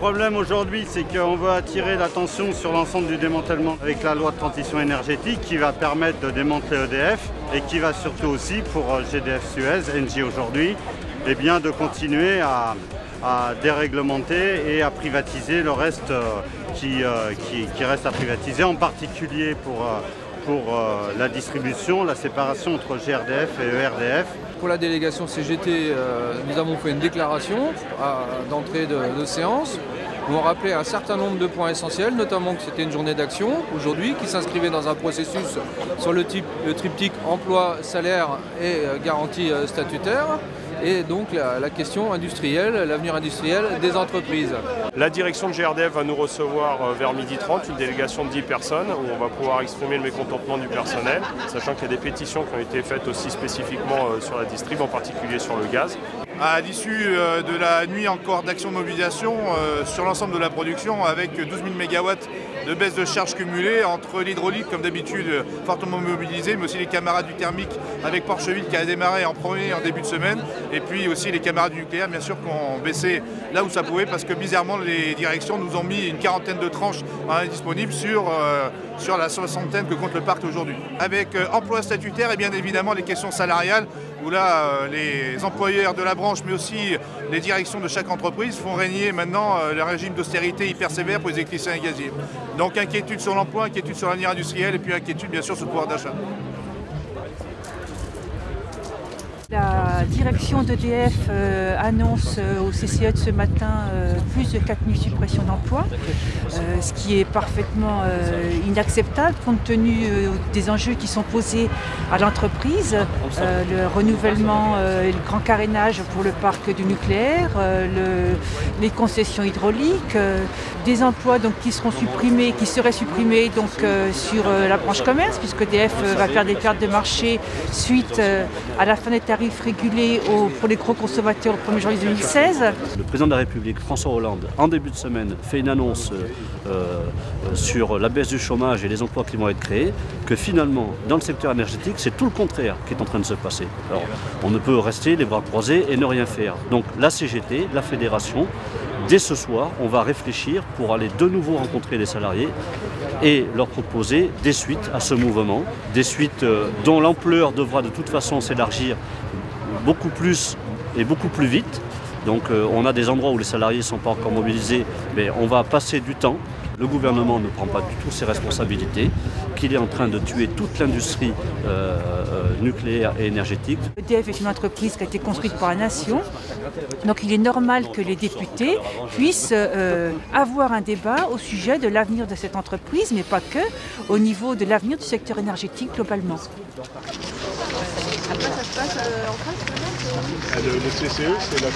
problème aujourd'hui, c'est qu'on veut attirer l'attention sur l'ensemble du démantèlement avec la loi de transition énergétique qui va permettre de démanteler EDF et qui va surtout aussi pour GDF Suez, Engie aujourd'hui, eh bien, de continuer à déréglementer et à privatiser le reste qui reste à privatiser, en particulier pour la distribution, la séparation entre GRDF et ERDF. Pour la délégation CGT, nous avons fait une déclaration d'entrée de séance où on rappelait un certain nombre de points essentiels, notamment que c'était une journée d'action aujourd'hui qui s'inscrivait dans un processus sur le triptyque emploi, salaire et garantie statutaire. Et donc la question industrielle, l'avenir industriel des entreprises. La direction de GRDF va nous recevoir vers 12h30, une délégation de 10 personnes, où on va pouvoir exprimer le mécontentement du personnel, sachant qu'il y a des pétitions qui ont été faites aussi spécifiquement sur la distrib, en particulier sur le gaz. À l'issue de la nuit encore d'action de mobilisation sur l'ensemble de la production, avec 12 000 MW de baisse de charges cumulées entre l'hydraulique, comme d'habitude, fortement mobilisée, mais aussi les camarades du thermique avec Porcheville qui a démarré en premier en début de semaine, et puis aussi les camarades du nucléaire, bien sûr, qui ont baissé là où ça pouvait, parce que bizarrement, les directions nous ont mis une quarantaine de tranches disponibles sur la soixantaine que compte le parc aujourd'hui. Avec emploi statutaire et bien évidemment les questions salariales, où là, les employeurs de la branche, mais aussi les directions de chaque entreprise font régner maintenant le régime d'austérité hyper sévère pour les électriciens et gaziers. Donc inquiétude sur l'emploi, inquiétude sur l'avenir industriel et puis inquiétude bien sûr sur le pouvoir d'achat. La direction d'EDF annonce au CCE de ce matin plus de 4000 suppressions d'emplois, ce qui est parfaitement inacceptable compte tenu des enjeux qui sont posés à l'entreprise, le renouvellement et le grand carénage pour le parc du nucléaire, les concessions hydrauliques, des emplois donc, qui seraient supprimés donc, sur la branche commerce, puisque EDF va faire des pertes de marché suite à la fin des tarifs régulés pour les gros consommateurs au 1er janvier 2016. Le président de la République, François Hollande, en début de semaine, fait une annonce sur la baisse du chômage et les emplois qui vont être créés, que finalement, dans le secteur énergétique, c'est tout le contraire qui est en train de se passer. Alors, on ne peut rester les bras croisés et ne rien faire. Donc la CGT, la fédération, dès ce soir, on va réfléchir pour aller de nouveau rencontrer les salariés et leur proposer des suites à ce mouvement, des suites dont l'ampleur devra de toute façon s'élargir beaucoup plus et beaucoup plus vite. Donc on a des endroits où les salariés ne sont pas encore mobilisés, mais on va passer du temps. Le gouvernement ne prend pas du tout ses responsabilités, qu'il est en train de tuer toute l'industrie nucléaire et énergétique. EDF est une entreprise qui a été construite par la nation, donc il est normal que les députés puissent avoir un débat au sujet de l'avenir de cette entreprise, mais pas que, au niveau de l'avenir du secteur énergétique globalement. Après, ça se passe en France, le CCE, c'est la